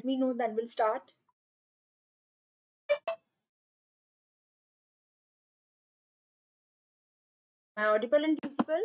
me know, then we'll start. Am I audible and visible?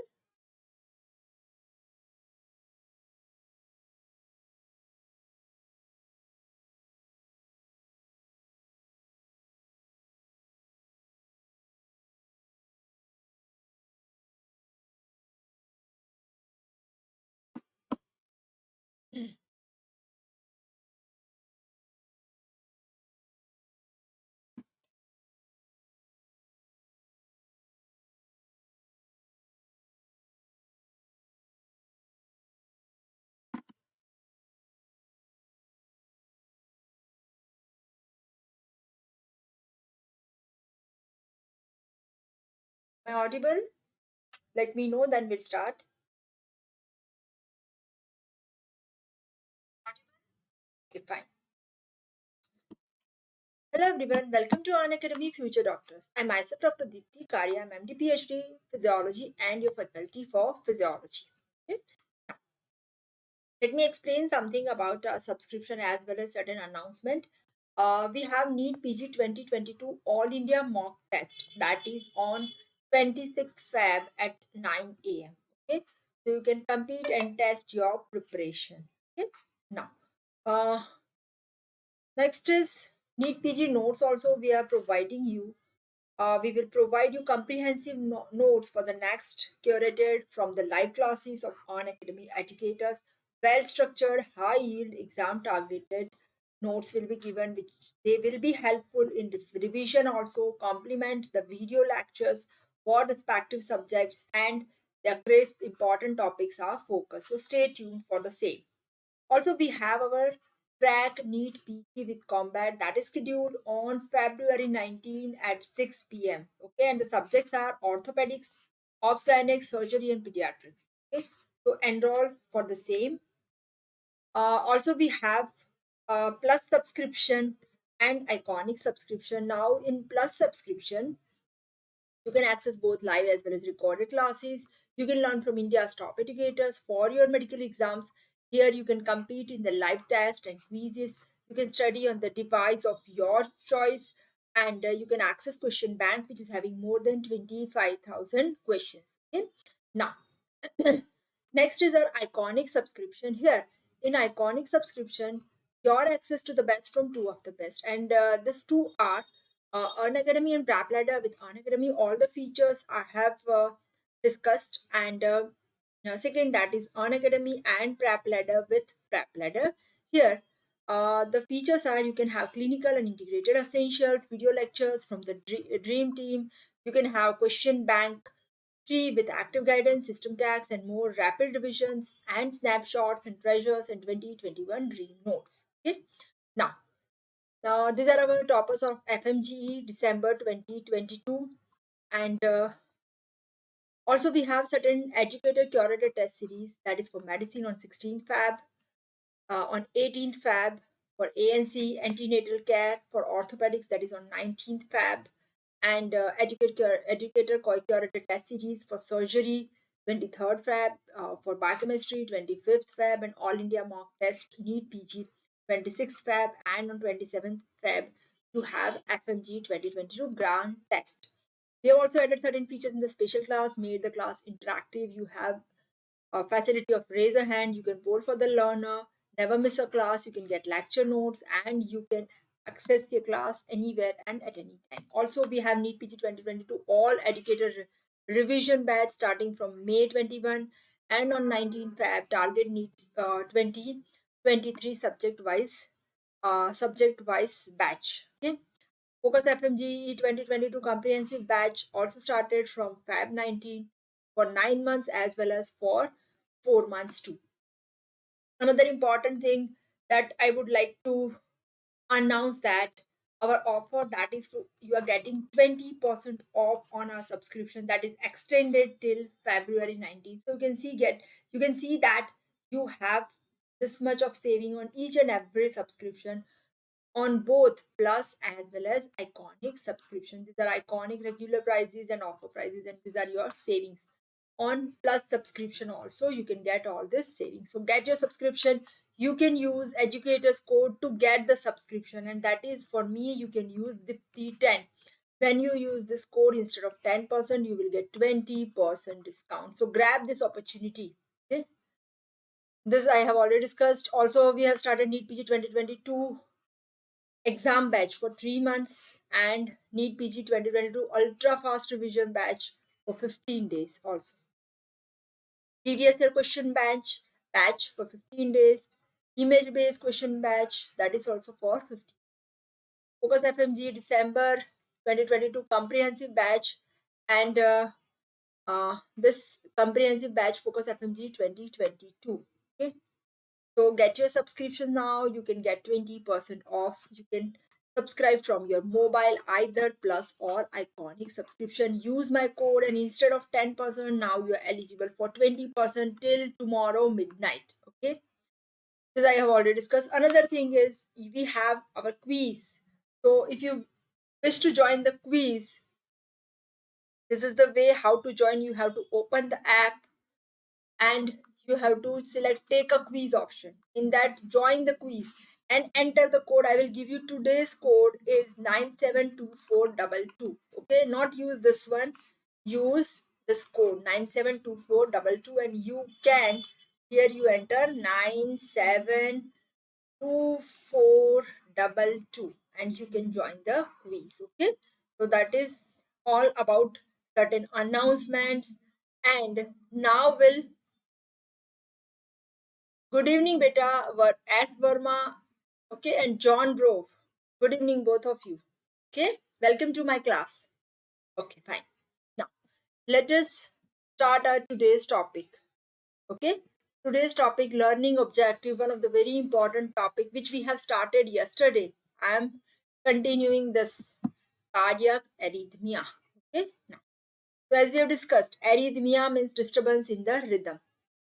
Am I audible? Let me know, then we'll start. Okay, fine. Hello everyone, welcome to Unacademy Future Doctors. I'm myself Dr. Dipti Karya. I'm MD PhD Physiology and your faculty for Physiology. Okay? Let me explain something about our subscription as well as certain announcement. We have NEET PG 2022 All India mock test that is on 26th Feb at 9 a.m. Okay, so you can compete and test your preparation. Okay, now next is NEET PG notes. Also, we are providing you. We will provide you comprehensive notes for the next curated from the live classes of Unacademy educators. Well-structured, high-yield, exam-targeted notes will be given, which they will be helpful in revision. Also, complement the video lectures for respective subjects, and their crisp important topics are focused. So stay tuned for the same. Also, we have our track NEET PG with combat that is scheduled on February 19 at 6 p.m. Okay, and the subjects are orthopedics, obstetrics, surgery, and pediatrics. Okay, so enroll for the same. Also, we have plus subscription and iconic subscription. Now, in plus subscription, you can access both live as well as recorded classes. You can learn from India's top educators for your medical exams. Here you can compete in the live test and quizzes. You can study on the device of your choice, and you can access question bank, which is having more than 25,000 questions. Okay. Now, next is our iconic subscription. Here in iconic subscription, your access to the best from two of the best, and these two are Unacademy and Prep Ladder. With Unacademy, all the features I have discussed, and second, that is Unacademy and Prep Ladder with Prep Ladder. Here, the features are you can have clinical and integrated essentials, video lectures from the Dream Team. You can have question bank free with active guidance, system tags, and more rapid revisions and snapshots and treasures and 2021 Dream Notes. Okay, now these are our toppers of FMGE December 2022. And also we have certain educator curated test series that is for medicine on 16th Feb, on 18th Feb, for ANC antenatal care, for orthopedics that is on 19th Feb, and educator curated test series for surgery 23rd Feb, for biochemistry 25th Feb, and All India mock test NEET PG 26th Feb, and on 27th Feb you have FMG 2022 grand test. We have also added certain features in the special class, made the class interactive. You have a facility of raise a hand, you can vote for the learner, never miss a class, you can get lecture notes, and you can access your class anywhere and at any time. Also, we have NEET PG 2022 all educator revision batch starting from May 21, and on 19th Feb target NEET 2023 subject wise batch. Okay. Focus FMGE 2022 comprehensive batch also started from Feb 19 for 9 months as well as for 4 months too. Another important thing that I would like to announce that our offer that is for, you are getting 20% off on our subscription that is extended till February 19th. So you can see that you have this much of saving on each and every subscription on both plus as well as iconic subscription. These are iconic regular prices and offer prices, and these are your savings. On plus subscription also you can get all this savings. So get your subscription. you can use educator's code to get the subscription, and that is, for me, you can use Dipti 10. When you use this code, instead of 10%, you will get 20% discount. So grab this opportunity. Okay, this I have already discussed. Also, we have started NEET PG 2022 exam batch for 3 months, and NEET PG 2022 ultra fast revision batch for 15 days. Also, previous year question batch for 15 days, image based question batch, that is also for 15. Focus FMG December 2022 comprehensive batch, and this comprehensive batch Focus FMG 2022. Okay, so get your subscription now. You can get 20% off. You can subscribe from your mobile, either Plus or Iconic subscription. Use my code, and instead of 10%, now you are eligible for 20% till tomorrow midnight. Okay, this I have already discussed. Another thing is we have our quiz. So if you wish to join the quiz, this is the way how to join. You have to open the app, and you have to select take a quiz option. In that, join the quiz and enter the code. I will give you today's code is 972422. Okay, not use this one, use this code 972422, and you can, here you enter 972422, and you can join the quiz. Okay, so that is all about certain announcements. And now will good evening, beta. S. Verma, okay, and John Grove. Good evening, both of you. Okay, welcome to my class. Okay, fine. Now, let us start our today's topic. Okay, today's topic, learning objective, one of the very important topic which we have started yesterday. I am continuing this cardiac arrhythmia. Okay, now, so as we have discussed, arrhythmia means disturbance in the rhythm.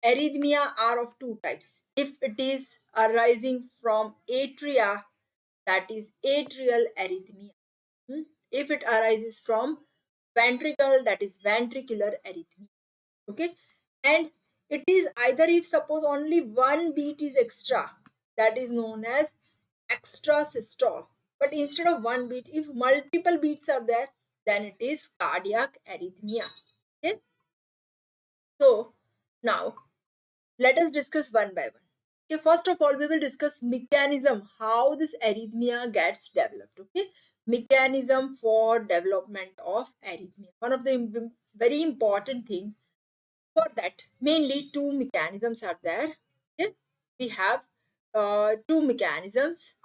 Arrhythmia are of two types. If it is arising from atria, that is atrial arrhythmia. If it arises from ventricle, that is ventricular arrhythmia. Okay, and it is either, if suppose only one beat is extra, that is known as extra systole. But instead of one beat, if multiple beats are there, then it is cardiac arrhythmia. Okay, so now let us discuss one by one. Okay, first of all, we will discuss mechanism, how this arrhythmia gets developed. Okay, mechanism for development of arrhythmia. One of the very important thing for that, mainly two mechanisms are there. Okay, we have two mechanisms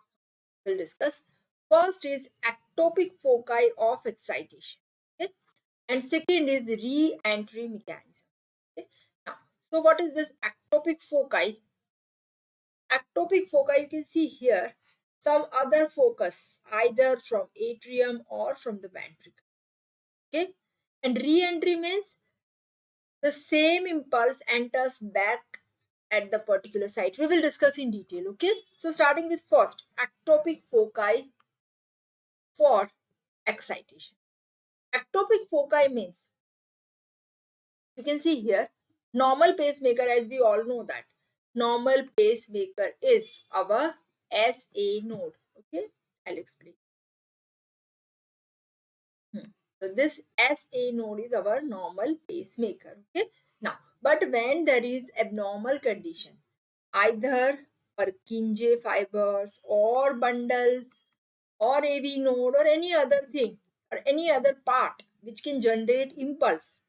we'll discuss. First is ectopic foci of excitation. Okay, and second is the re-entry mechanism. Okay, now, so what is this ectopic foci? Ectopic foci, you can see here some other focus, either from atrium or from the ventricle. Okay, and re-entry means the same impulse enters back at the particular site. We will discuss in detail. Okay, so starting with first ectopic foci for excitation. Ectopic foci means, you can see here, normal pacemaker, as we all know that normal pacemaker is our SA node. Okay, I'll explain. So this SA node is our normal pacemaker. Okay, now, but when there is abnormal condition, either Purkinje fibers or bundle or AV node or any other thing or any other part which can generate impulse,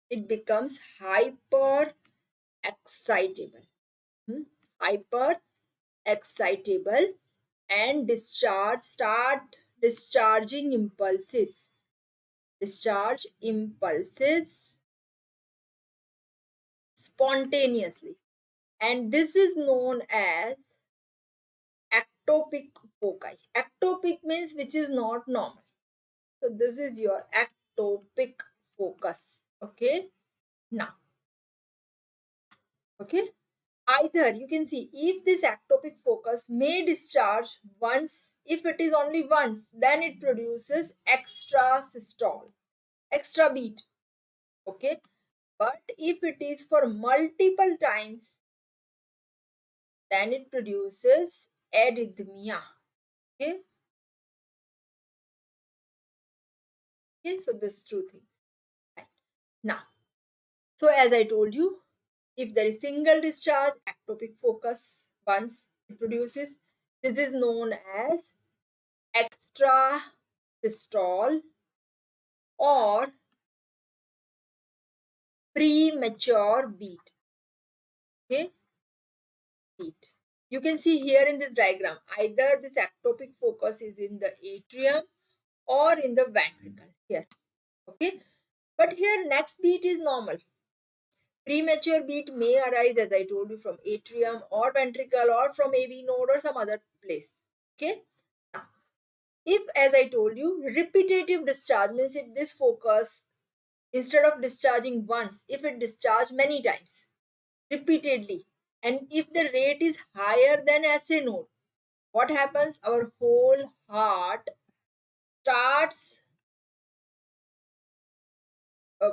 it becomes hyper excitable. Hyper excitable, and start discharging impulses. Discharge impulses spontaneously, and this is known as ectopic foci. Ectopic means which is not normal. So this is your ectopic focus. Okay, now, okay, either you can see, if this ectopic focus may discharge once, if it is only once, then it produces extra systole, extra beat. Okay, but if it is for multiple times, then it produces arrhythmia. Okay. Okay, so this is two things. Right. Now, so as I told you, if there is single discharge, ectopic focus once it produces, this is known as extra systole or premature beat. Okay, beat. You can see here in this diagram, either this ectopic focus is in the atrium or in the ventricle here. Okay, but here next beat is normal. Premature beat may arise, as I told you, from atrium or ventricle or from AV node or some other place. Okay. Now, if, as I told you, repetitive discharge means if this focus, instead of discharging once, if it discharge many times, repeatedly, and if the rate is higher than SA node, what happens? Our whole heart starts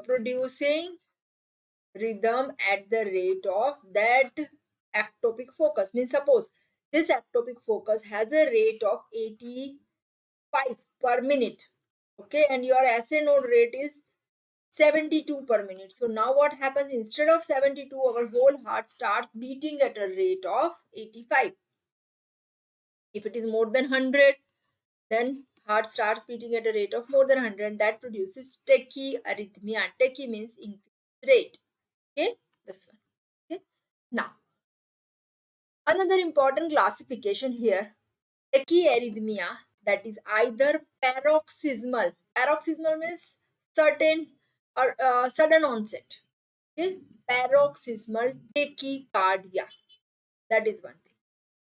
producing rhythm at the rate of that ectopic focus. Means suppose this ectopic focus has a rate of 85 per minute. Okay, and your SA node rate is 72 per minute. So now what happens? Instead of 72, our whole heart starts beating at a rate of 85. If it is more than 100, then heart starts beating at a rate of more than 100. That produces tachyarrhythmia. Tachy means increased rate. Okay, this one. Okay. Now, another important classification here, tachyarrhythmia, that is either paroxysmal. Paroxysmal means certain or sudden onset. Okay, paroxysmal tachycardia. That is one thing.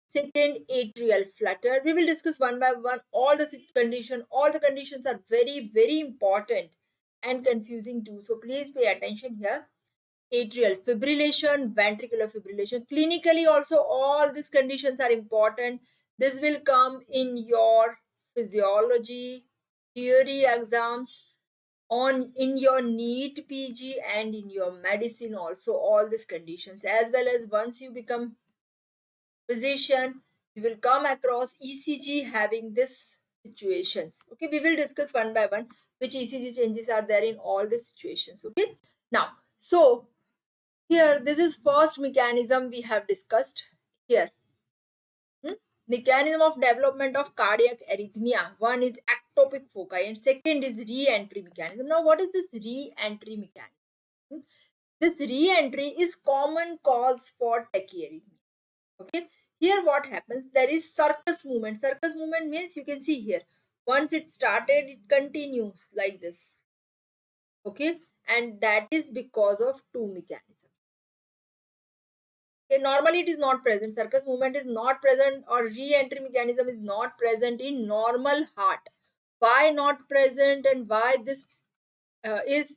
Second, atrial flutter. We will discuss one by one all the condition. All the conditions are very, very important and confusing too. So please pay attention here. Atrial fibrillation, ventricular fibrillation. Clinically also all these conditions are important. This will come in your physiology, theory exams, on in your NEET PG and in your medicine also, all these conditions, as well as once you become physician, you will come across ECG having this situations. Okay, we will discuss one by one which ECG changes are there in all the situations. Okay, now, so here this is first mechanism we have discussed here. Mechanism of development of cardiac arrhythmia. One is ectopic foci and second is re-entry mechanism. Now, what is this re-entry mechanism? This re-entry is common cause for tachyarrhythmia. Okay, here what happens? There is circus movement. Circus movement means you can see here. Once it started, it continues like this. Okay, and that is because of two mechanisms. Okay, normally it is not present. Circus movement is not present or re-entry mechanism is not present in normal heart. Why not present and why this is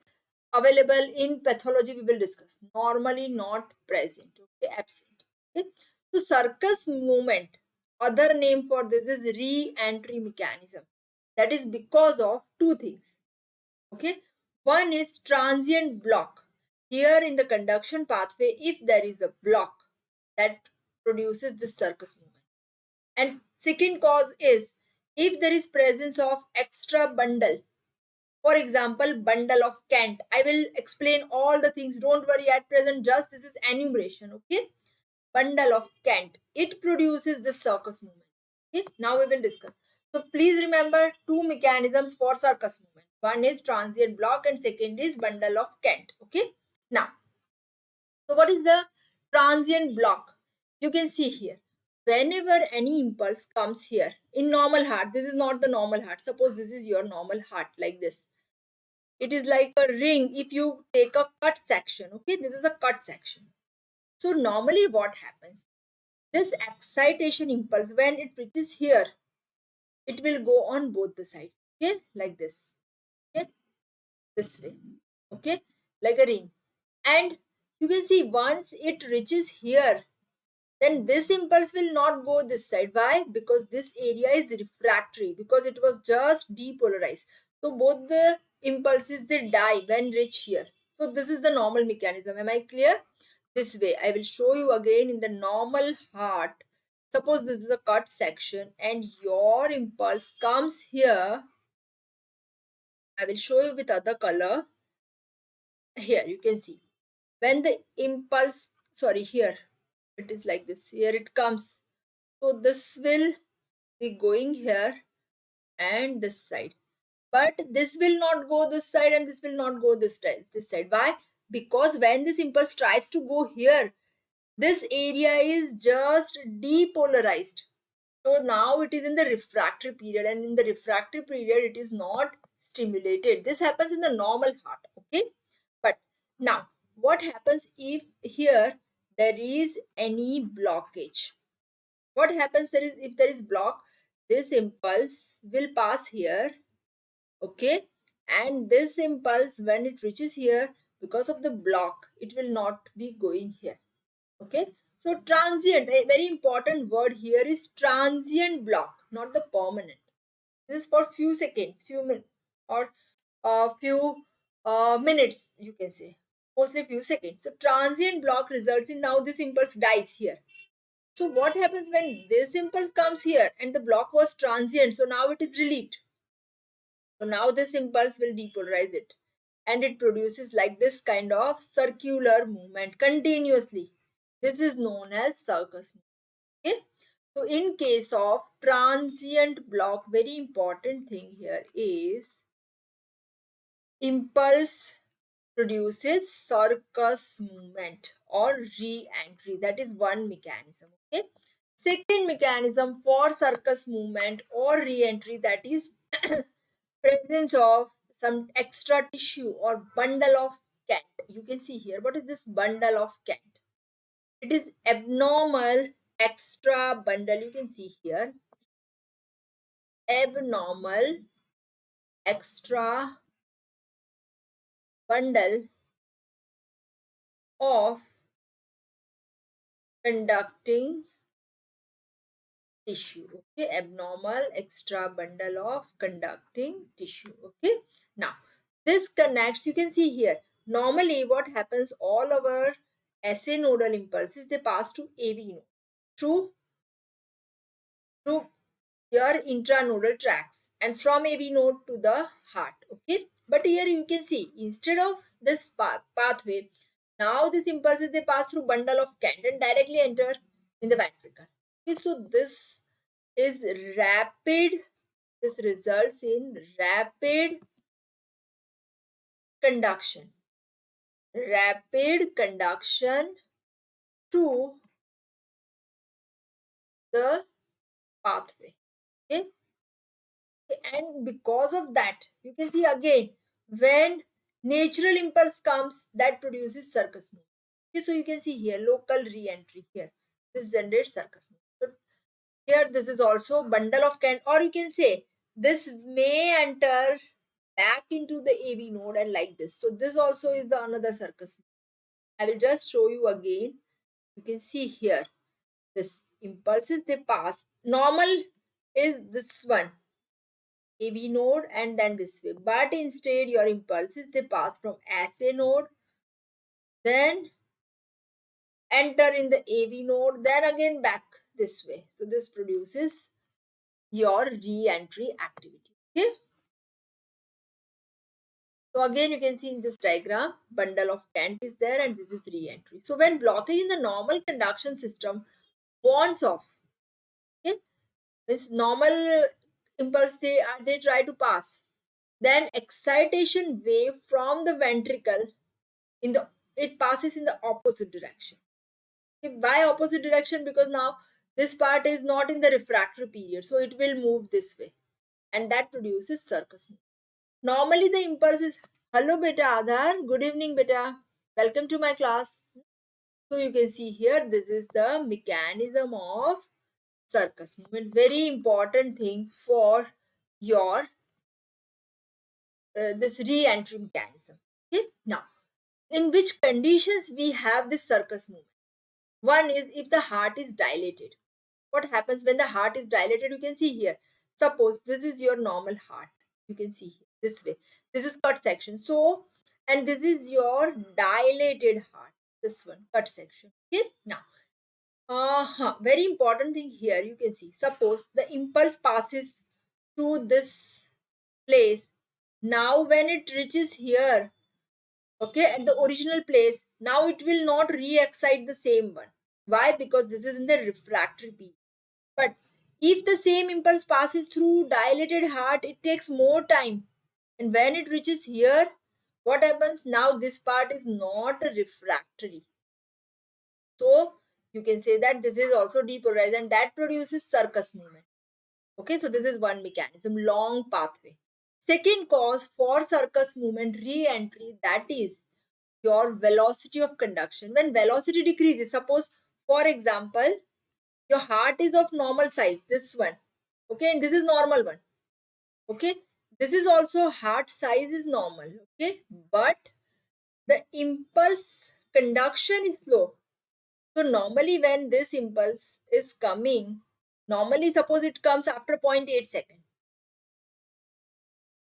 available in pathology we will discuss. Normally not present. Okay, absent. Okay. So circus movement, other name for this is re-entry mechanism. That is because of two things. Okay, one is transient block. Here in the conduction pathway, if there is a block, that produces this circus movement. And second cause is if there is presence of extra bundle. For example, bundle of Kent. I will explain all the things. Don't worry at present. Just this is enumeration. Okay. Bundle of Kent. It produces this circus movement. Okay. Now we will discuss. So please remember two mechanisms for circus movement. One is transient block and second is bundle of Kent. Okay. Now, so what is the transient block? You can see here. Whenever any impulse comes here in normal heart, this is not the normal heart. Suppose this is your normal heart like this. It is like a ring if you take a cut section. Okay, this is a cut section. So normally what happens? This excitation impulse, when it reaches here, it will go on both the sides. Okay, like this. Okay, this way. Okay, like a ring. And you can see once it reaches here, then this impulse will not go this side. Why? Because this area is refractory, because it was just depolarized. So both the impulses, they die when reach here. So this is the normal mechanism. Am I clear? this way. I will show you again in the normal heart. Suppose this is a cut section and your impulse comes here. I will show you with other color. Here you can see when the impulse, sorry, here it is like this, here it comes. So this will be going here and this side, but this will not go this side and this will not go this side. Why? Because when this impulse tries to go here, this area is just depolarized. So now it is in the refractory period, and in the refractory period it is not stimulated. This happens in the normal heart, okay? But now what happens if here there is any blockage? What happens there is, if there is block, this impulse will pass here, okay? And this impulse, when it reaches here, because of the block, it will not be going here, okay? So transient, a very important word here is transient block, not the permanent. This is for few seconds, few minutes, or few minutes, you can say, mostly few seconds. So transient block results in now this impulse dies here. So what happens when this impulse comes here and the block was transient, so now it is relieved. So now this impulse will depolarize it and it produces like this kind of circular movement continuously. This is known as circus movement. Okay? So in case of transient block, very important thing here is impulse produces circus movement or re-entry. That is one mechanism. Okay. Second mechanism for circus movement or re-entry, that is presence of some extra tissue or bundle of Kent. You can see here, what is this bundle of Kent? It is abnormal extra bundle. You can see here, abnormal extra bundle of conducting tissue. Okay, abnormal extra bundle of conducting tissue. Okay, now this connects, you can see here, normally what happens, all our SA nodal impulses, they pass to AV node through your intranodal tracks and from AV node to the heart. Okay, but here you can see, instead of this pathway, now these impulses, they pass through bundle of Kent and directly enter in the ventricle. Okay, so this is rapid, this results in rapid conduction, rapid conduction through the pathway. Okay, and because of that, you can see again, when natural impulse comes, that produces circus movement. Okay, so you can see here local re-entry, here this generates circus movement. So here this is also bundle of Kent, or you can say this may enter back into the AV node and like this. So this also is the another circus movement. I will just show you again. You can see here this impulses, they pass, normal is this one AV node and then this way, but instead your impulses, they pass from SA node, then enter in the AV node, then again back this way. So this produces your re-entry activity. Okay, so again you can see in this diagram, bundle of Kent is there and this is re-entry. So when blockage in the normal conduction system warns off, okay, this normal impulse, they try to pass, then excitation wave from the ventricle, in the, it passes in the opposite direction. Okay, why opposite direction? Because now this part is not in the refractory period, so it will move this way and that produces circus movement. Normally the impulse is, hello beta Adhar, good evening beta, welcome to my class. So you can see here, this is the mechanism of circus movement. Very important thing for your this re-entry mechanism. Okay, now in which conditions we have this circus movement? One is if the heart is dilated. What happens when the heart is dilated? You can see here. Suppose this is your normal heart. You can see here this way. This is cut section. So, and this is your dilated heart. this one, cut section. Okay, now, very important thing here, you can see, suppose the impulse passes through this place. Now when it reaches here, okay, at the original place, now it will not re-excite the same one. Why? Because this is in the refractory period. But if the same impulse passes through dilated heart, it takes more time. And when it reaches here, what happens? Now this part is not refractory. So you can say that this is also depolarized, and that produces circus movement. Okay, so this is one mechanism, long pathway. Second cause for circus movement, re-entry, that is your velocity of conduction. When velocity decreases, suppose for example, your heart is of normal size, this one, okay, and this is normal one, okay, this is also heart size is normal, okay, but the impulse conduction is slow. So normally when this impulse is coming, normally suppose it comes after 0.8 second.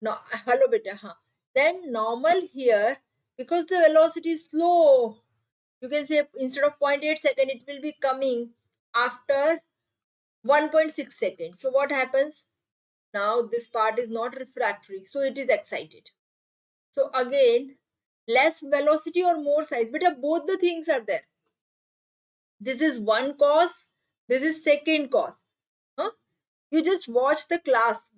No, hello beta, huh? Then normal here, because the velocity is slow, you can say instead of 0.8 second, it will be coming after 1.6 seconds. So what happens? Now this part is not refractory, so it is excited. So again, less velocity or more size, but both the things are there. This is one cause, this is second cause. Huh? You just watch the class,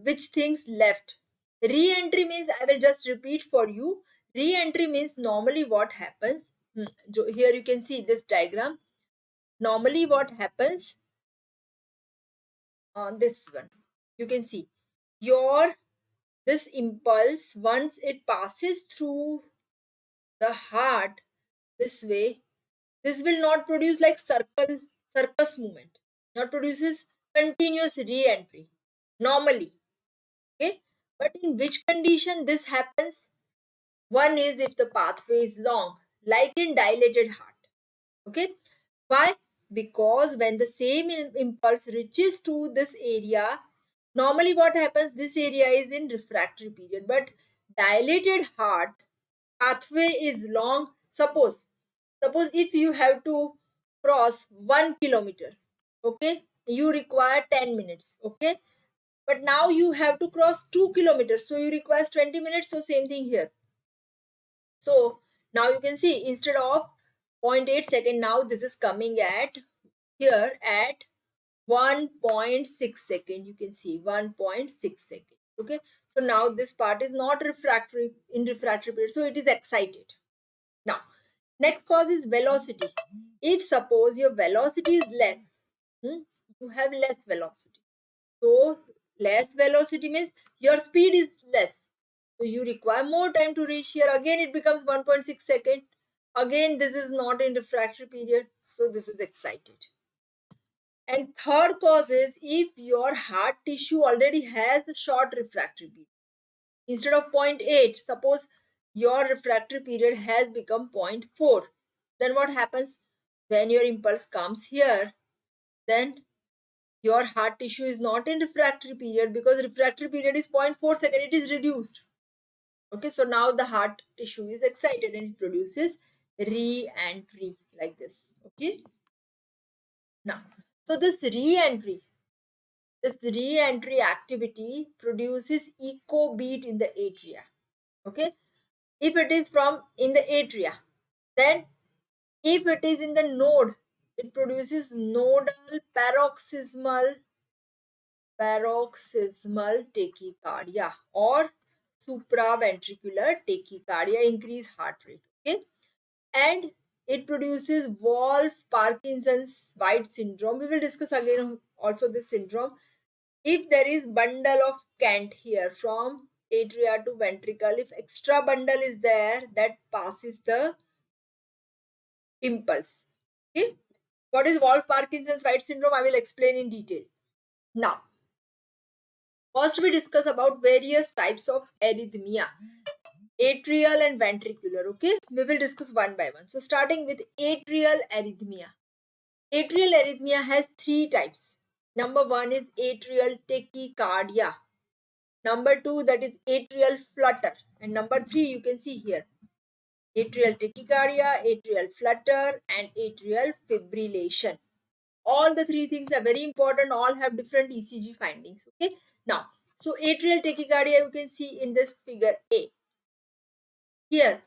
which things left. Re-entry means, I will just repeat for you. Re-entry means normally what happens, here you can see this diagram. Normally what happens on this one, you can see your this impulse, once it passes through the heart this way, this will not produce like circus movement, not produces continuous re-entry normally, okay. But in which condition this happens? One is if the pathway is long, like in dilated heart, okay. Why? Because when the same impulse reaches to this area, normally what happens, this area is in refractory period, but dilated heart pathway is long. Suppose if you have to cross 1 kilometer, okay, you require 10 minutes, okay, but now you have to cross 2 kilometers, so you require 20 minutes. So same thing here. So now you can see instead of 0.8 second, now this is coming at here at 1.6 second. You can see 1.6 second, okay. So now this part is not refractory, in refractory period, so it is excited. Now next cause is velocity. If suppose your velocity is less, you have less velocity. So less velocity means your speed is less, so you require more time to reach here. Again it becomes 1.6 second. Again this is not in refractory period, so this is excited. And third cause is if your heart tissue already has a short refractory period. Instead of 0.8, suppose your refractory period has become 0.4. Then what happens? When your impulse comes here, then your heart tissue is not in refractory period, because refractory period is 0.4 second, it is reduced. Okay, so now the heart tissue is excited and it produces re-entry like this. Okay, now, so this re-entry activity produces echo beat in the atria. Okay, if it is from in the atria, then if it is in the node, it produces nodal paroxysmal tachycardia or supraventricular tachycardia, increase heart rate, okay. And it produces Wolff-Parkinson's White syndrome. We will discuss again also this syndrome. If there is bundle of Kent here from atria to ventricle, if extra bundle is there, that passes the impulse, okay. What is Wolff-Parkinson's White syndrome? I will explain in detail. Now, first we discuss about various types of arrhythmia, atrial and ventricular, okay. We will discuss one by one. So starting with atrial arrhythmia. Atrial arrhythmia has three types. Number one is atrial tachycardia. Number two, that is atrial flutter. And number three, you can see here, atrial tachycardia, atrial flutter, and atrial fibrillation. All the three things are very important. All have different ECG findings. Okay. Now, so atrial tachycardia you can see in this figure A. Here,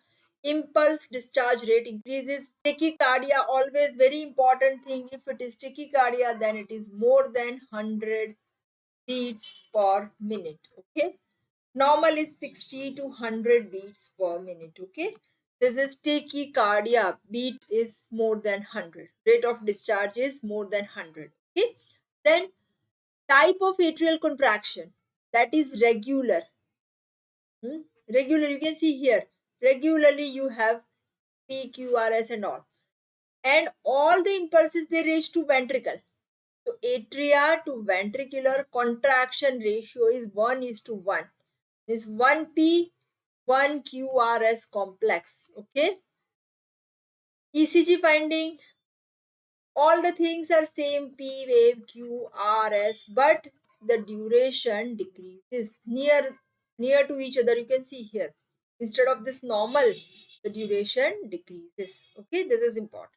impulse discharge rate increases. Tachycardia, always very important thing. If it is tachycardia, then it is more than 100 beats per minute. Okay. Normal is 60 to 100 beats per minute. Okay. This is tachycardia. Beat is more than 100. Rate of discharge is more than 100. Okay. Then type of atrial contraction, that is regular. Regular, you can see here. Regularly you have PQRS and all. And all the impulses they reach to ventricle. So atria to ventricular contraction ratio is 1 is to 1. Is 1P, 1 QRS complex. Okay. ECG finding, all the things are same, P wave, Q, R, S, but the duration decreases near to each other. You can see here. Instead of this normal, the duration decreases. Okay, this is important.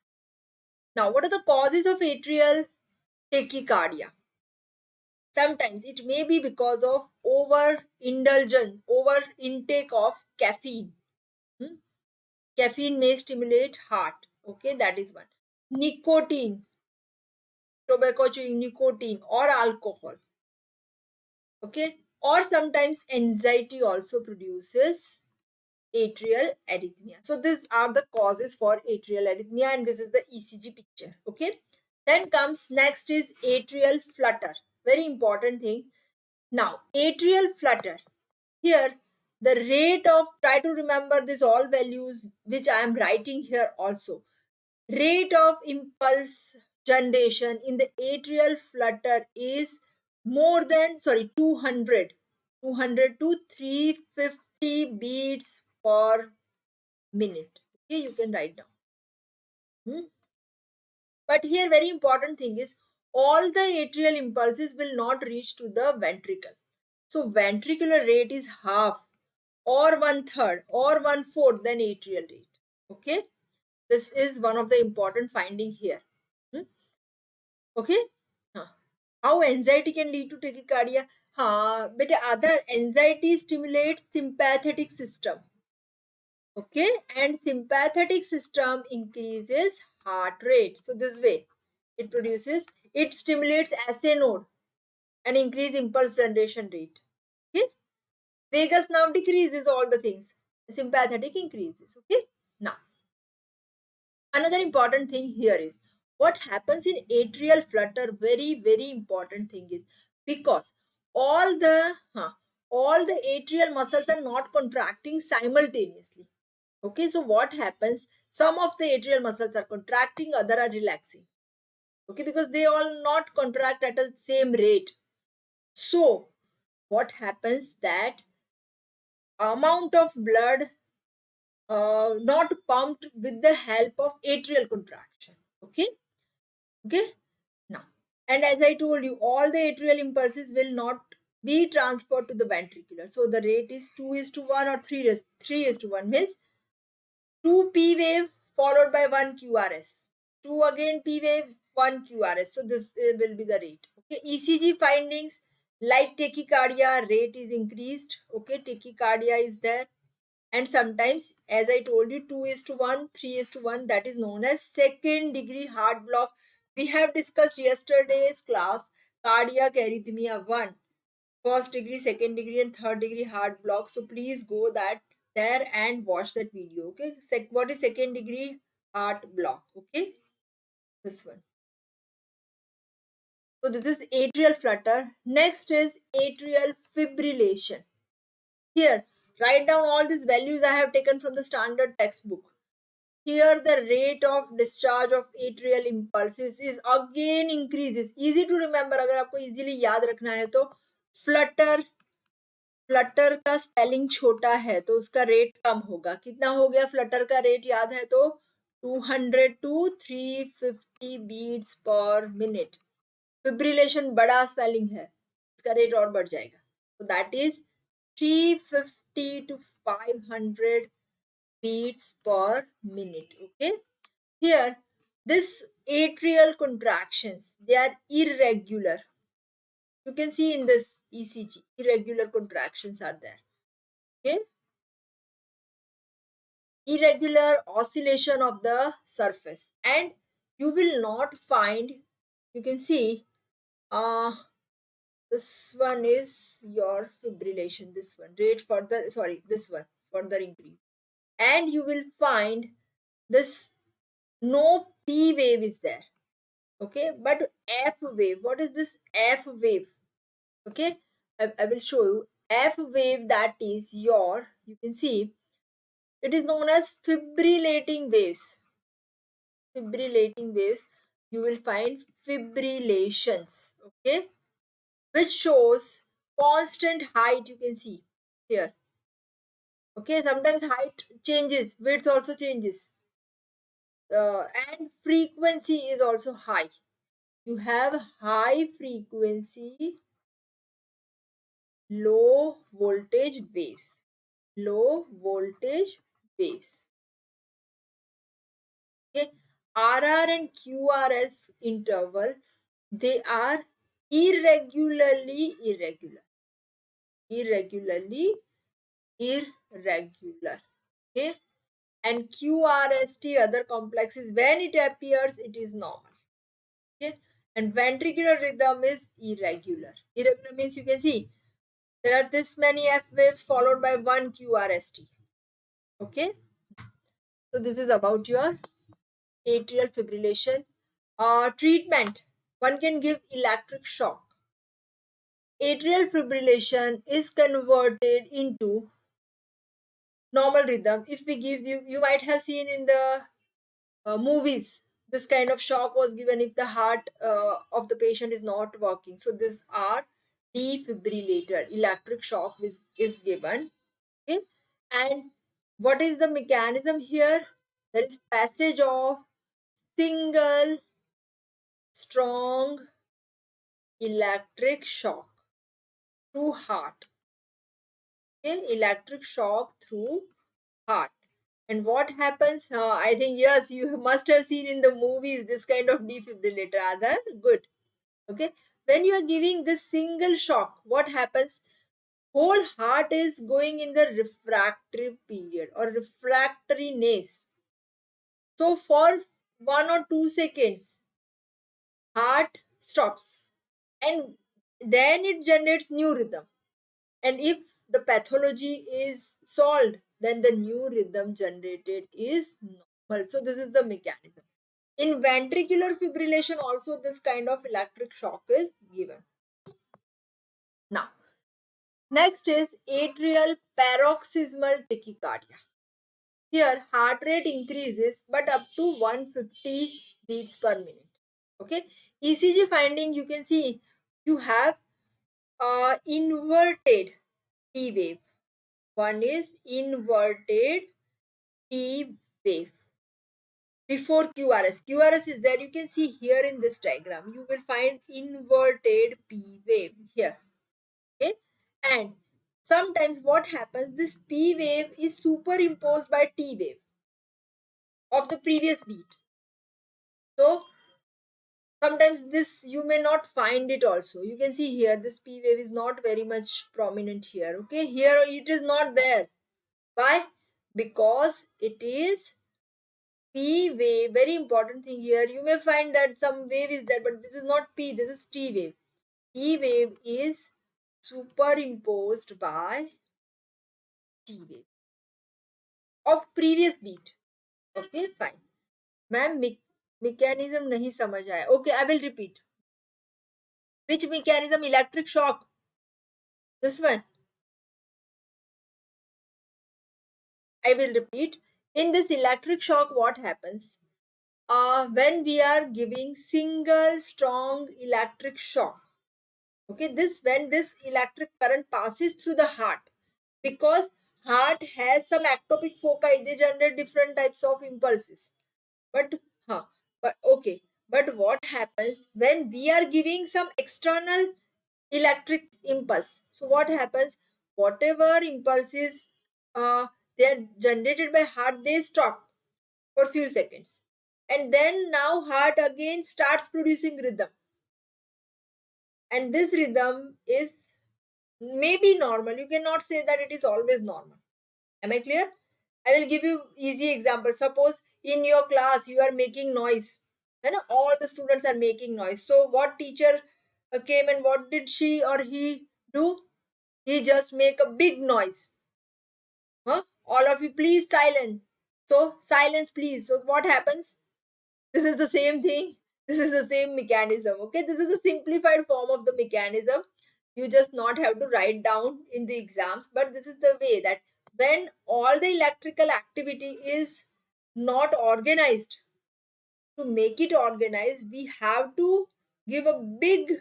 Now, what are the causes of atrial tachycardia? Sometimes it may be because of overindulgence, over intake of caffeine. Hmm? Caffeine may stimulate heart. Okay, that is one. Nicotine, tobacco chewing, nicotine, or alcohol. Okay, or sometimes anxiety also produces atrial arrhythmia. So these are the causes for atrial arrhythmia, and this is the ECG picture. Okay, then comes next is atrial flutter. Very important thing. Now, atrial flutter. Here, the rate of, try to remember this all values which I am writing here also. Rate of impulse generation in the atrial flutter is more than, 200 to 350 beats per minute. Okay, you can write down. But here very important thing is all the atrial impulses will not reach to the ventricle. So ventricular rate is half or one third or one fourth than atrial rate. Okay, this is one of the important finding here. Okay. Huh. How anxiety can lead to tachycardia? But other anxiety stimulates sympathetic system. Okay, and sympathetic system increases heart rate. So this way, it stimulates SA node and increase impulse generation rate. Okay, vagus nerve decreases all the things. Sympathetic increases. Okay, now another important thing here is what happens in atrial flutter. Very important thing is because all the atrial muscles are not contracting simultaneously. Okay, so what happens? Some of the atrial muscles are contracting, other are relaxing. Okay, because they all not contract at the same rate. So what happens that amount of blood not pumped with the help of atrial contraction. Okay. Okay. Now, and as I told you, all the atrial impulses will not be transferred to the ventricular. So the rate is 2 is to 1 or 3 is to 1, means 2 P wave followed by 1 QRS. 2 again P wave, 1 QRS. So this will be the rate. Okay. ECG findings like tachycardia, rate is increased. Okay. Tachycardia is there. And sometimes, as I told you, 2 is to 1, 3 is to 1, that is known as second degree heart block. We have discussed yesterday's class cardiac arrhythmia 1, first degree, second degree, and third degree heart block. So please go there and watch that video. Okay, what is second degree heart block? Okay, this one. So this is atrial flutter. Next is atrial fibrillation. Here, write down all these values I have taken from the standard textbook. Here the rate of discharge of atrial impulses is again increases. Easy to remember, अगर आपको easily याद रखना है तो Flutter का spelling छोटा है तो उसका रेट कम होगा. कितना हो गया फ्लटर का रेट याद है तो 200 to 350 beats per minute. Fibrillation बड़ा स्पेलिंग है, इसका रेट और बढ़ जाएगा. So that is 350 to 500 beats per minute. Okay, here this atrial contractions, they are irregular. You can see in this ECG, irregular contractions are there. Okay, irregular oscillation of the surface, and you will not find, you can see, uh this one is your fibrillation, this one rate further, sorry, this one further increase, and you will find this no P wave is there. Okay, but F wave, what is this F wave? Okay, I will show you. F wave, that is your, you can see, it is known as fibrillating waves. Fibrillating waves, you will find fibrillations. Okay, which shows constant height, you can see here. Okay, sometimes height changes, width also changes, and frequency is also high. You have high frequency, low voltage waves. Low voltage waves. Okay, RR and QRS interval, they are irregular. Irregularly irregular. Okay, and QRST, other complexes, when it appears, it is normal. Okay, and ventricular rhythm is irregular. Irregular means, you can see, there are this many F waves followed by one QRST. Okay, so this is about your atrial fibrillation. Treatment, one can give electric shock. Atrial fibrillation is converted into normal rhythm if we give you, you might have seen in the movies, this kind of shock was given if the heart of the patient is not working. So these are defibrillator, electric shock is given. Okay, and what is the mechanism here? There is passage of single strong electric shock through heart. Okay, electric shock through heart. And what happens? I think, yes, you must have seen in the movies this kind of defibrillator. Are they good? Okay. When you are giving this single shock, what happens? Whole heart is going in the refractory period or refractoriness. So for 1 or 2 seconds, heart stops, and then it generates new rhythm. And if the pathology is solved, then the new rhythm generated is normal. So this is the mechanism. In ventricular fibrillation also, this kind of electric shock is given. Now, next is atrial paroxysmal tachycardia. Here, heart rate increases but up to 150 beats per minute. Okay, ECG finding, you can see you have inverted P wave. One is inverted P wave before QRS. QRS is there. You can see here in this diagram. You will find inverted P wave here. Okay, and sometimes what happens? This P wave is superimposed by T wave of the previous beat. So sometimes this you may not find it also. You can see here this P wave is not very much prominent here. Okay, here it is not there. Why? Because it is P wave, very important thing here. You may find that some wave is there, but this is not P, this is T wave. P wave is superimposed by T wave of previous beat. Okay, fine. Ma'am, mechanism nahi samajh aaya. Okay, I will repeat. Which mechanism? Electric shock. This one. I will repeat. In this electric shock, what happens? When we are giving single strong electric shock, okay, this when this electric current passes through the heart, because heart has some ectopic foci, they generate different types of impulses. But but okay, but what happens when we are giving some external electric impulse? So what happens? Whatever impulses they are generated by heart, they stop for few seconds, and then now heart again starts producing rhythm, and this rhythm is maybe normal. You cannot say that it is always normal. Am I clear? I will give you easy example. Suppose in your class you are making noise, and all the students are making noise. So what teacher came and what did she or he do? He just make a big noise. Huh? All of you, please silence. So silence, please. So what happens? This is the same thing. This is the same mechanism. Okay, this is a simplified form of the mechanism. You just not have to write down in the exams, but this is the way that when all the electrical activity is not organized, to make it organized, we have to give a big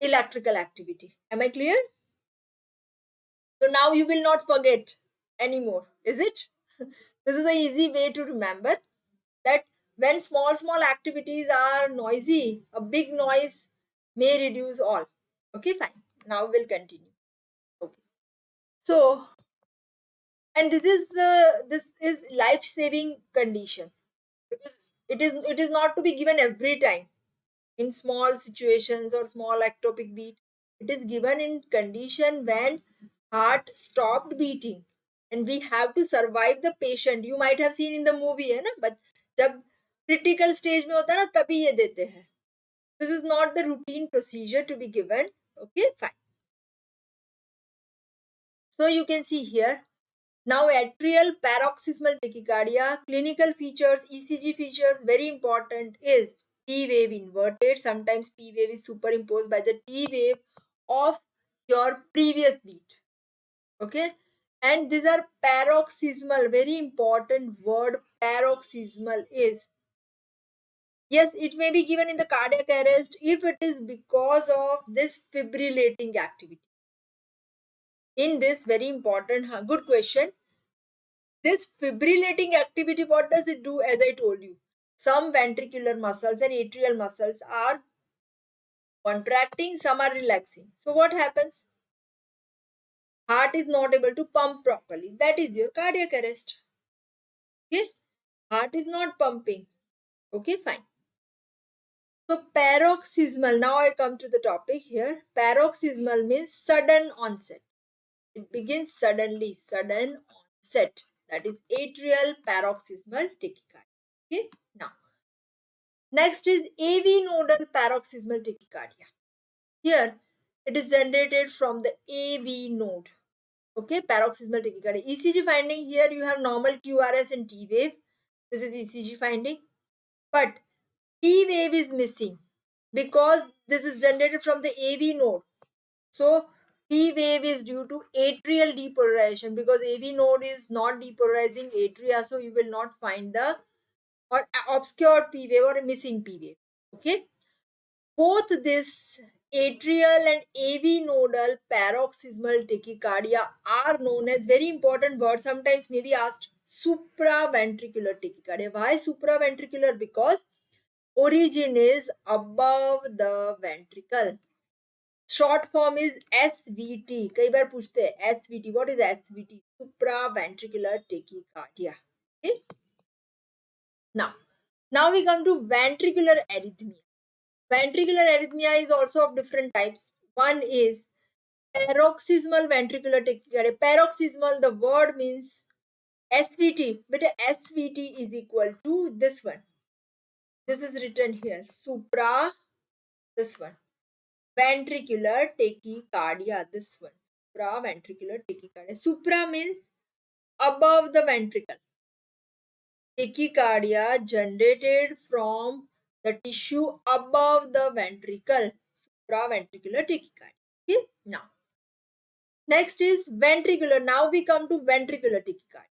electrical activity. Am I clear? So now you will not forget anymore, is it? This is an easy way to remember that when small activities are noisy, a big noise may reduce all. Okay, fine. Now we'll continue. Okay. So, and this is life saving condition, because it is not to be given every time in small situations or small ectopic beat. It is given in condition when heart stopped beating and we have to survive the patient. You might have seen in the movie, है ना, but जब critical stage में होता है ना तभी ये देते हैं. This is not the routine procedure to be given. Okay, fine. So you can see here. Now atrial paroxysmal tachycardia, clinical features, ECG features, very important is P wave inverted. Sometimes P wave is superimposed by the T wave of your previous beat. Okay. And these are paroxysmal, very important word. Paroxysmal is, yes, it may be given in the cardiac arrest if it is because of this fibrillating activity. In this, very important, good question. This fibrillating activity, what does it do? As I told you, some ventricular muscles and atrial muscles are contracting, some are relaxing. So what happens? Heart is not able to pump properly. That is your cardiac arrest. Okay, heart is not pumping. Okay, fine. So paroxysmal, now I come to the topic here. Paroxysmal means sudden onset. It begins suddenly, sudden onset. That is atrial paroxysmal tachycardia. Okay, now next is AV nodal paroxysmal tachycardia. Here it is generated from the AV node. Okay, paroxysmal tachycardia. ECG finding, here you have normal QRS and T wave. This is ECG finding. But T wave is missing because this is generated from the AV node. So P wave is due to atrial depolarization, because AV node is not depolarizing atria, so you will not find the or obscured P wave or a missing P wave. Okay, both this atrial and AV nodal paroxysmal tachycardia are known as, very important word, sometimes may be asked, supraventricular tachycardia. Why supraventricular? Because origin is above the ventricle. Short form is SVT. कई बार पूछते हैं SVT. What is SVT? Supraventricular tachycardia. Okay. Now we come to ventricular arrhythmia. Ventricular arrhythmia is also of different types. One is paroxysmal ventricular tachycardia. Paroxysmal, the word means SVT, but SVT is equal to this one. This is written here. Supra, this one. Ventricular tachycardia, this one. Supraventricular tachycardia. Supra means above the ventricle. Tachycardia generated from the tissue above the ventricle. Supraventricular tachycardia. Okay, now next is ventricular. Now we come to ventricular tachycardia.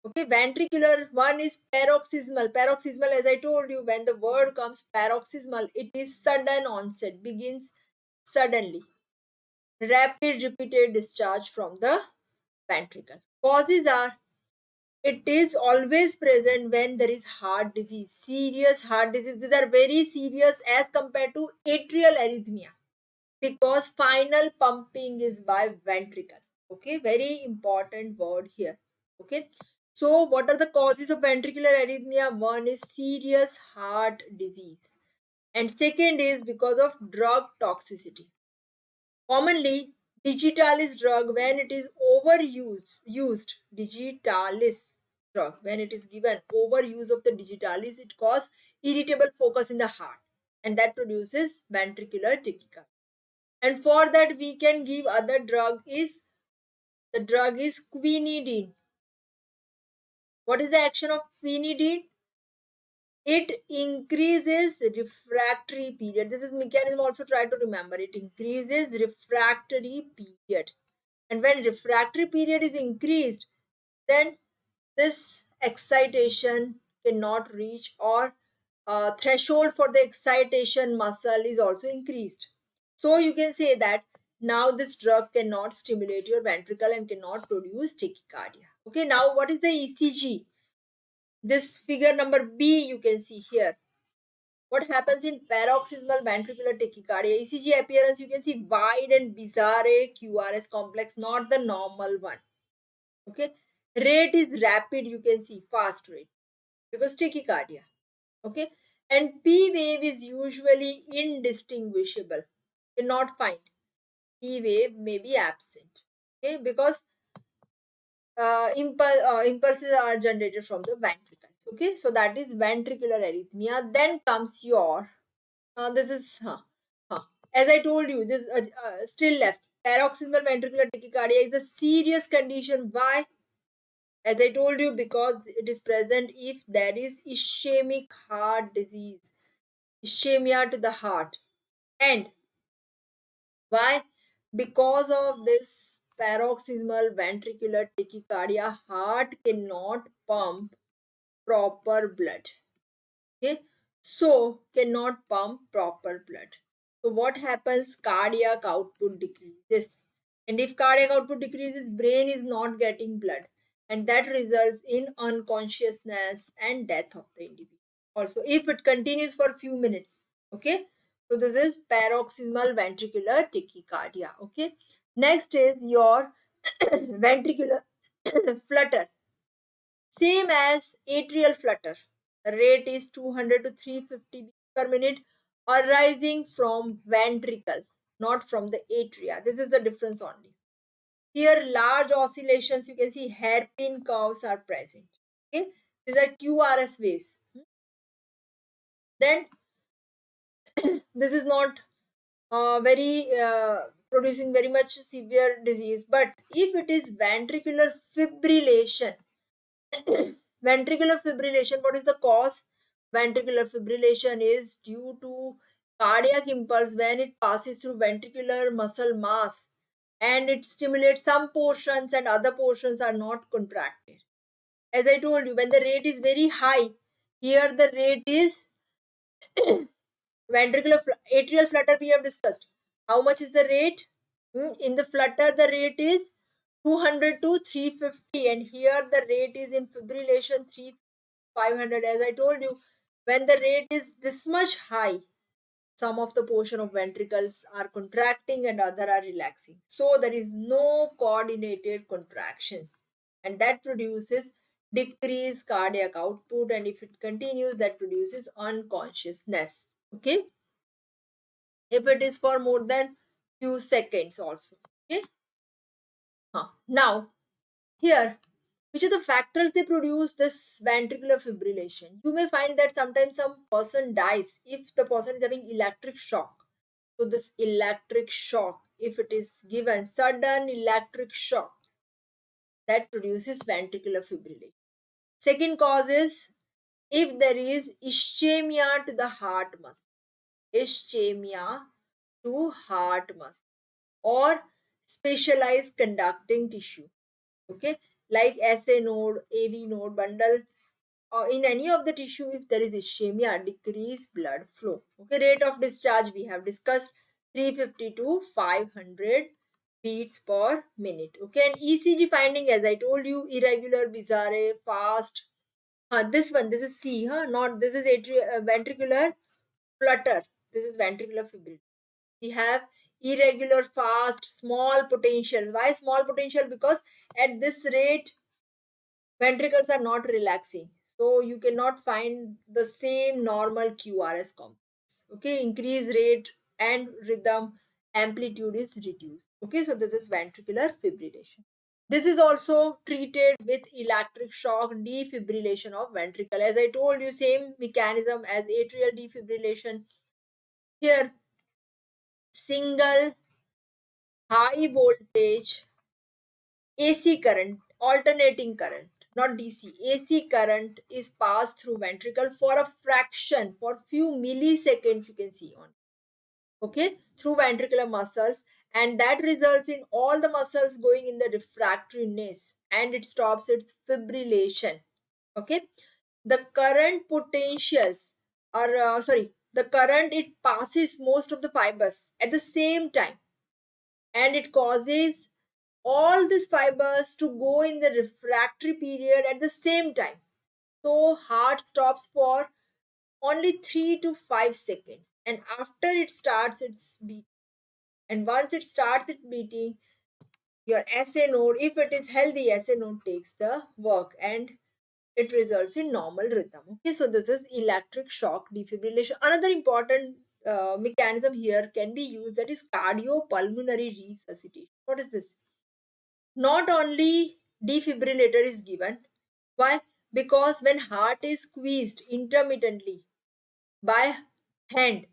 Okay, ventricular one is paroxysmal. Paroxysmal, as I told you, when the word comes paroxysmal, it is sudden onset, begins suddenly. Rapid repeated discharge from the ventricle. Causes are, it is always present when there is heart disease, serious heart disease. These are very serious as compared to atrial arrhythmia, because final pumping is by ventricle. Okay, very important word here. Okay, so what are the causes of ventricular arrhythmia? One is serious heart disease, and second is because of drug toxicity. Commonly, digitalis drug, when it is used digitalis drug, when it is given overuse of the digitalis, it causes irritable focus in the heart, and that produces ventricular tachycardia. And for that, we can give other drug is the drug is quinidine. What is the action of quinidine? It increases refractory period. This is mechanism, also try to remember. It increases refractory period. And when refractory period is increased, then this excitation cannot reach, or threshold for the excitation muscle is also increased. So you can say that now this drug cannot stimulate your ventricle and cannot produce tachycardia. Okay, now what is the ECG? This figure number B you can see here. What happens in paroxysmal ventricular tachycardia? ECG appearance, you can see wide and bizarre QRS complex, not the normal one. Okay, rate is rapid, you can see fast rate because tachycardia. Okay, and P wave is usually indistinguishable, cannot find. P wave may be absent. Okay, because impulses are generated from the ventricles. Okay, so that is ventricular arrhythmia. Then comes your this is as I told you, this still left. Paroxysmal ventricular tachycardia is a serious condition. Why? As I told you, because it is present if there is ischemic heart disease, ischemia to the heart. And why? Because of this paroxysmal ventricular tachycardia, heart cannot pump proper blood. Okay, so cannot pump proper blood. So what happens? Cardiac output decreases, and if cardiac output decreases, brain is not getting blood, and that results in unconsciousness and death of the individual also if it continues for a few minutes. Okay, so this is paroxysmal ventricular tachycardia. Okay, next is your ventricular flutter, same as atrial flutter. The rate is 200 to 350 beats per minute, arising from ventricle, not from the atria. This is the difference only. Here, large oscillations, you can see hairpin curves are present. Okay, these are QRS waves. Then this is not very producing very much severe disease, but if it is ventricular fibrillation, ventricular fibrillation, what is the cause? Ventricular fibrillation is due to cardiac impulse when it passes through ventricular muscle mass and it stimulates some portions and other portions are not contracted. As I told you, when the rate is very high, here the rate is atrial flutter we have discussed. How much is the rate? In the flutter, the rate is 200 to 350, and here the rate is in fibrillation 500. As I told you, when the rate is this much high, some of the portion of ventricles are contracting and other are relaxing. So there is no coordinated contractions, and that produces decreased cardiac output, and if it continues, that produces unconsciousness. Okay, if it is for more than few seconds also. Okay, now here, which are the factors they produce this ventricular fibrillation? You may find that sometimes some person dies if the person is having electric shock. So this electric shock, if it is given sudden electric shock, that produces ventricular fibrillation. Second cause is if there is ischemia to the heart muscle, ischemia to heart muscle, or specialized conducting tissue. Okay, like SA node, AV node, bundle, or in any of the tissue, if there is ischemia, decreased blood flow. Okay, rate of discharge we have discussed 350 to 500 beats per minute. Okay, and ECG finding, as I told you, irregular, bizarre, fast. This one, this is C, not this is ventricular flutter. This is ventricular fibrillation. We have irregular, fast, small potentials. Why small potential? Because at this rate, ventricles are not relaxing. So you cannot find the same normal QRS complex. Okay, increase rate and rhythm amplitude is reduced. Okay, so this is ventricular fibrillation. This is also treated with electric shock defibrillation of ventricle. As I told you, same mechanism as atrial defibrillation. Here, single high voltage AC current, alternating current, not DC. AC current is passed through ventricle for a fraction, for few milliseconds you can see on. Okay, through ventricular muscles, and that results in all the muscles going in the refractoriness, and it stops its fibrillation. Okay, the current potentials are the current, it passes most of the fibers at the same time, and it causes all these fibers to go in the refractory period at the same time. So heart stops for only 3 to 5 seconds, and after it starts its beat, and once it starts its beating, your SA node, if it is healthy, SA node takes the work and it results in normal rhythm. Okay, so this is electric shock defibrillation. Another important mechanism here can be used, that is cardiopulmonary resuscitation. What is this? Not only defibrillator is given. Why? Because when heart is squeezed intermittently by hand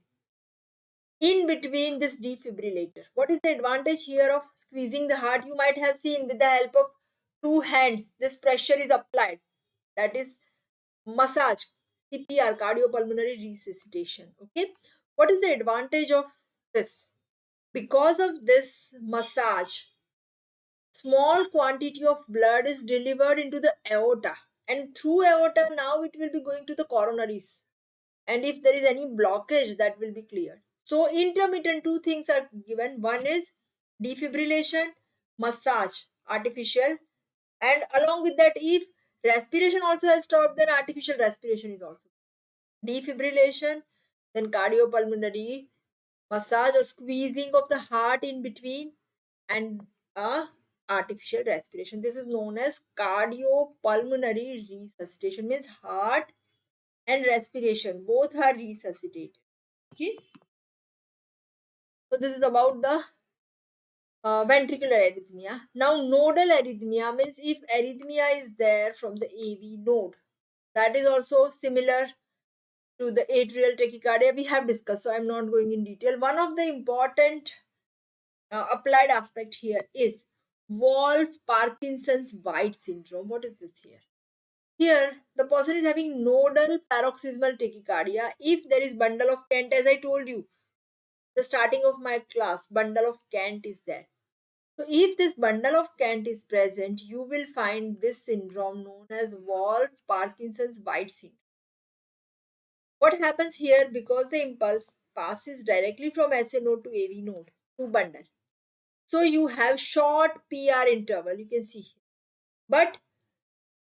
in between this defibrillator, what is the advantage here of squeezing the heart? You might have seen with the help of two hands, this pressure is applied. That is massage, CPR, cardiopulmonary resuscitation. Okay, what is the advantage of this? Because of this massage, small quantity of blood is delivered into the aorta, and through aorta now it will be going to the coronaries, and if there is any blockage, that will be cleared. So intermittent two things are given. One is defibrillation, massage, artificial, and along with that, if respiration also has stopped, then artificial respiration is also defibrillation, then cardiopulmonary massage or squeezing of the heart in between, and a artificial respiration. This is known as cardiopulmonary resuscitation, means heart and respiration both are resuscitated. Okay, so this is about the ventricular arrhythmia. Now nodal arrhythmia means if arrhythmia is there from the AV node, that is also similar to the atrial tachycardia we have discussed, so I'm not going in detail. One of the important applied aspect here is Wolff Parkinson's White syndrome. What is this here? Here, the person is having nodal paroxysmal tachycardia if there is bundle of Kent, as I told you. The starting of my class, bundle of Kent is there. So if this bundle of Kent is present, you will find this syndrome known as Wolff Parkinson's White syndrome. What happens here? Because the impulse passes directly from SA node to AV node to bundle. So you have short PR interval, you can see here. But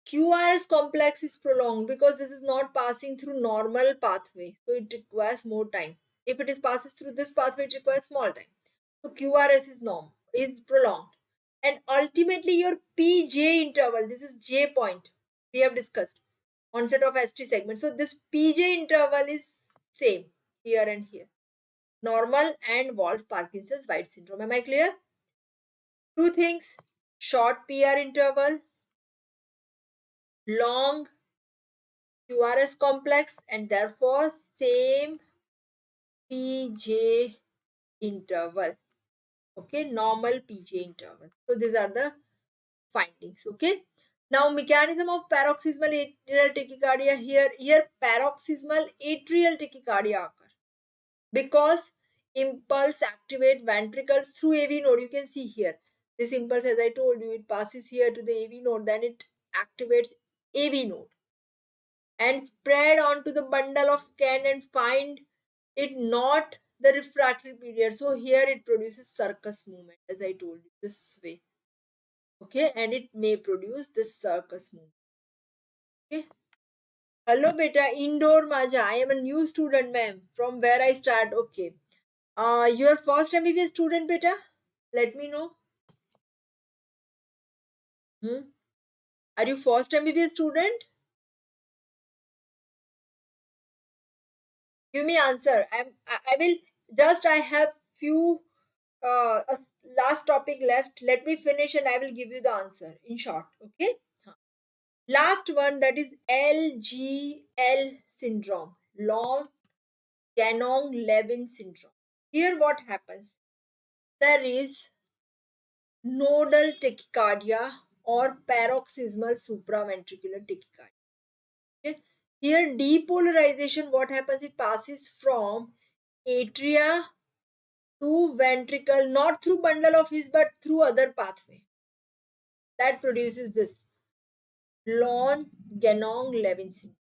QRS complex is prolonged because this is not passing through normal pathway. So it requires more time. If it is passes through this pathway, it requires small time. So QRS is prolonged. And ultimately your PJ interval, this is J point, we have discussed, onset of ST segment. So this PJ interval is same here and here. Normal and Wolff Parkinson's White syndrome. Am I clear? Two things: short PR interval, long QRS complex, and therefore same PJ interval. Okay, normal PJ interval. So these are the findings. Okay. Now mechanism of paroxysmal atrial tachycardia. Here paroxysmal atrial tachycardia occur because impulse activate ventricles through AV node. You can see here this impulse, as I told you, it passes here to the AV node, then it activates AV node and spread onto the bundle of Kent and find it not the refractory period. So here it produces circus movement, as I told you, this way. Okay, and it may produce this circus movement. Okay. Hello beta, indoor maja. I am a new student, ma'am. From where I start? Okay. Your first MBBS student, beta? Let me know. Hmm? Are you first MBBS student? Give me answer. I will just, I have few a last topic left. Let me finish and I will give you the answer in short. Okay. Last one, that is LGL syndrome, long Ganong-Levin syndrome. Here what happens? There is nodal tachycardia or paroxysmal supraventricular tachycardia. Okay? Here depolarization, what happens? It passes from atria to ventricle, not through bundle of his, but through other pathway. That produces this long Ganong-Levin syndrome.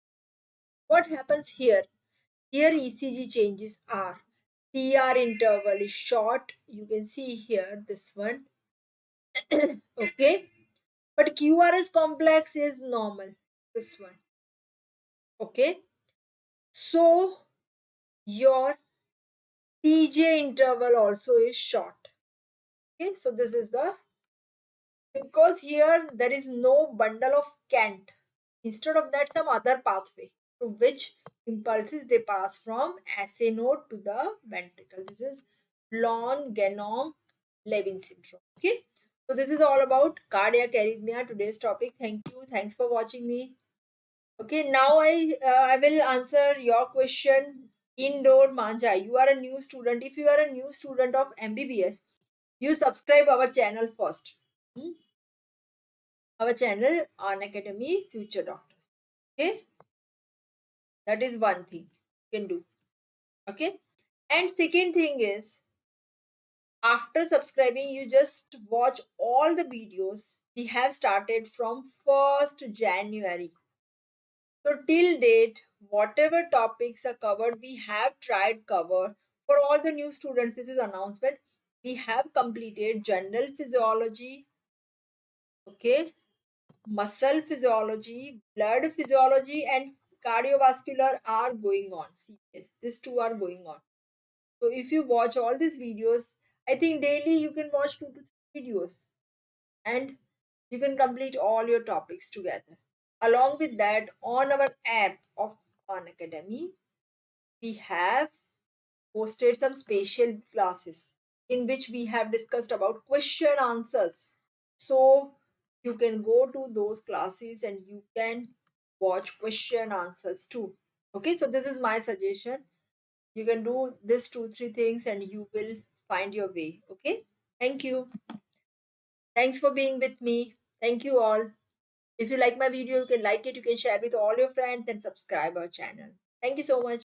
What happens here? Here ECG changes are. PR interval is short. You can see here this one. Okay. But QRS complex is normal. This one. Okay. So your PJ interval also is short. Okay. So this is the, because here there is no bundle of Kant. Instead of that, some other pathway through which impulses they pass from SA node to the ventricle. This is Lon-Ganong-Levin syndrome. Okay. So this is all about cardiac arrhythmia, today's topic. Thank you. Thanks for watching me. Okay. Now I will answer your question. Indoor Manja. You are a new student. If you are a new student of MBBS, you subscribe our channel first. Hmm? Our channel Unacademy Future Doctors. Okay. That is one thing you can do. Okay. And second thing is, after subscribing, you just watch all the videos we have started from 1st January. So till date, whatever topics are covered, we have tried cover. For all the new students, this is announcement. We have completed general physiology, okay, muscle physiology, blood physiology, and cardiovascular are going on. CPS. These two are going on. So if you watch all these videos, I think daily you can watch 2 to 3 videos and you can complete all your topics together. Along with that, on our app of Unacademy, we have posted some special classes in which we have discussed about question answers. So you can go to those classes and you can watch question answers too. Okay, so this is my suggestion. You can do this 2 3 things and you will find your way. Okay, thank you. Thanks for being with me. Thank you all. If you like my video, you can like it, you can share with all your friends and subscribe our channel. Thank you so much.